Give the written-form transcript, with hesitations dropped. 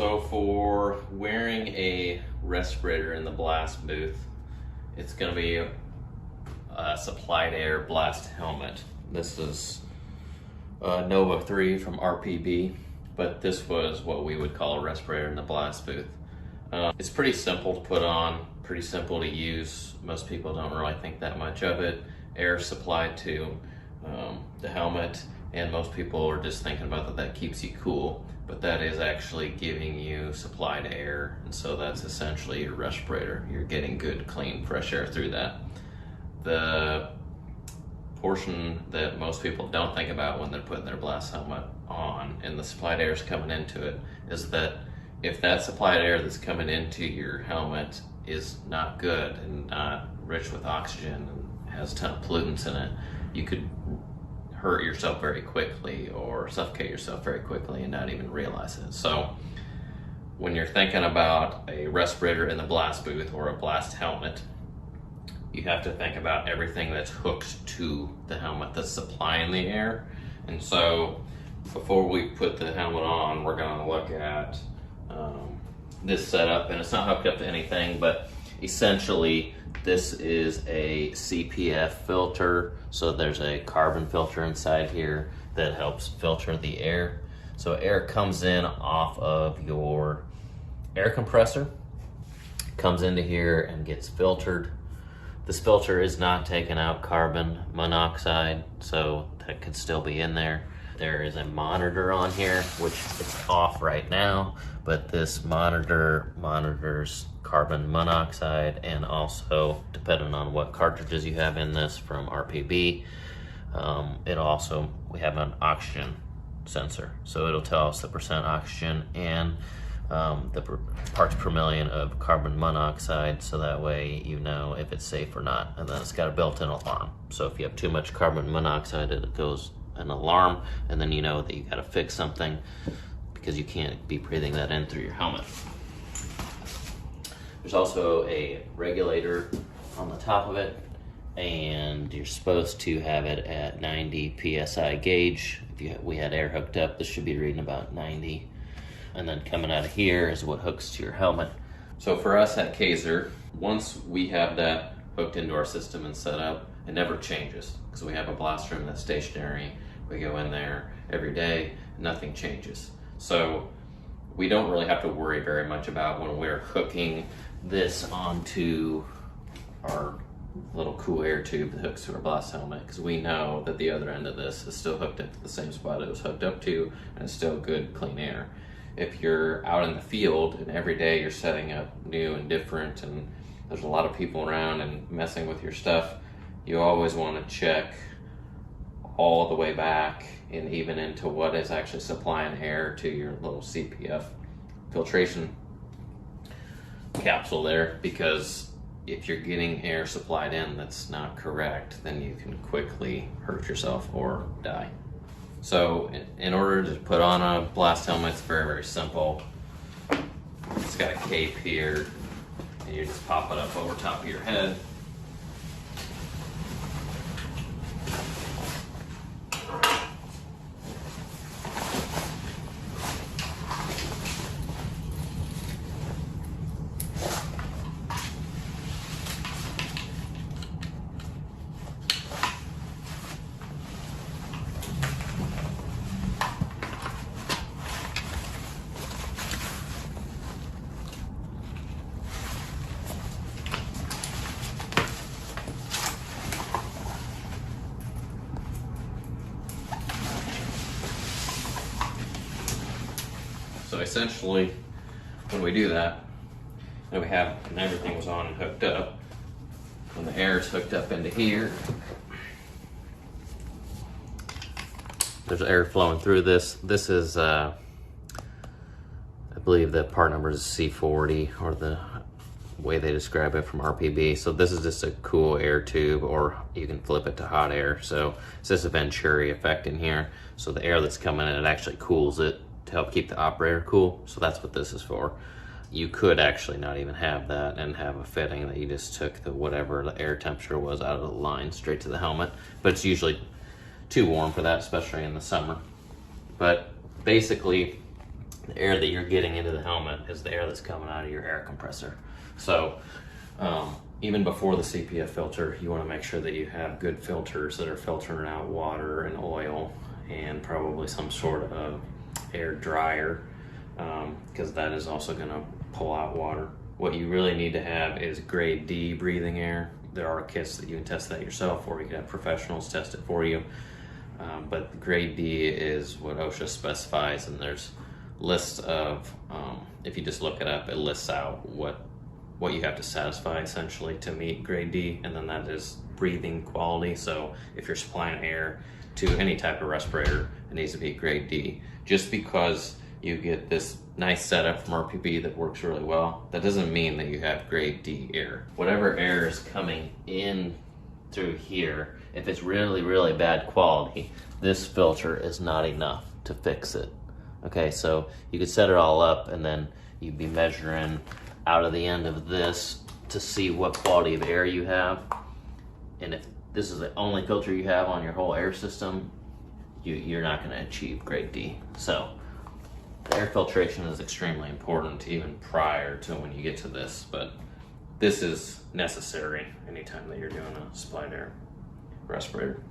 So for wearing a respirator in the blast booth, it's going to be a supplied air blast helmet. This is Nova 3 from RPB, but this was what we would call a respirator in the blast booth. It's pretty simple to put on, pretty simple to use. Most people don't really think that much of it. Air supplied to the helmet, and most people are just thinking about that keeps you cool, but that is actually giving you supplied air, and so that's essentially your respirator. You're getting good, clean, fresh air through that. The portion that most people don't think about when they're putting their blast helmet on and the supplied air is coming into it is that if that supplied air that's coming into your helmet is not good and not rich with oxygen and has a ton of pollutants in it, you could hurt yourself very quickly or suffocate yourself very quickly and not even realize it. So when you're thinking about a respirator in the blast booth or a blast helmet, you have to think about everything that's hooked to the helmet that's supplying the air. And so before we put the helmet on, we're going to look at this setup, and it's not hooked up to anything, but essentially this is a CPF filter. So there's a carbon filter inside here that helps filter the air. So air comes in off of your air compressor, comes into here and gets filtered. This filter is not taking out carbon monoxide, so that could still be in there. There is a monitor on here, which is off right now, but this monitor monitors carbon monoxide, and also, depending on what cartridges you have in this from RPB, we have an oxygen sensor. So it'll tell us the percent oxygen and the parts per million of carbon monoxide, so that way you know if it's safe or not. And then it's got a built-in alarm. So if you have too much carbon monoxide, it goes an alarm, and then you know that you got to fix something because you can't be breathing that in through your helmet. There's also a regulator on the top of it, and you're supposed to have it at 90 PSI gauge. If we had air hooked up, this should be reading about 90. And then coming out of here is what hooks to your helmet. So for us at Kaiser, once we have that hooked into our system and set up, it never changes because we have a blast room that's stationary. We go in there every day, nothing changes. So we don't really have to worry very much about when we're hooking this onto our little cool air tube that hooks to our blast helmet, because we know that the other end of this is still hooked up to the same spot it was hooked up to, and it's still good, clean air. If you're out in the field and every day you're setting up new and different and there's a lot of people around and messing with your stuff, you always want to check all the way back and even into what is actually supplying air to your little CPF filtration capsule there, because if you're getting air supplied in that's not correct, then you can quickly hurt yourself or die. So in order to put on a blast helmet, it's very, very simple. It's got a cape here, and you just pop it up over top of your head. So essentially, when we do that, and everything was on and hooked up, when the air is hooked up into here, there's air flowing through this. This is, I believe the part number is C40, or the way they describe it from RPB. So this is just a cool air tube, or you can flip it to hot air. So it's just a Venturi effect in here. So the air that's coming in, it actually cools it to help keep the operator cool. So that's what this is for. You could actually not even have that and have a fitting that you just took whatever the air temperature was out of the line straight to the helmet, but it's usually too warm for that, especially in the summer. But basically the air that you're getting into the helmet is the air that's coming out of your air compressor. So even before the CPF filter, you want to make sure that you have good filters that are filtering out water and oil, and probably some sort of air dryer, because that is also going to pull out water. What you really need to have is grade D breathing air. There are kits that you can test that yourself, or you can have professionals test it for you. But grade D is what OSHA specifies, and there's lists of, if you just look it up, it lists out what you have to satisfy essentially to meet grade D, and then that is breathing quality. So if you're supplying air to any type of respirator, it needs to be grade D. Just because you get this nice setup from RPB that works really well, that doesn't mean that you have grade D air. Whatever air is coming in through here, if it's really, really bad quality, this filter is not enough to fix it. Okay, so you could set it all up and then you'd be measuring out of the end of this to see what quality of air you have. And if this is the only filter you have on your whole air system, you're not going to achieve grade D. So air filtration is extremely important even prior to when you get to this, but this is necessary anytime that you're doing a supplied air respirator.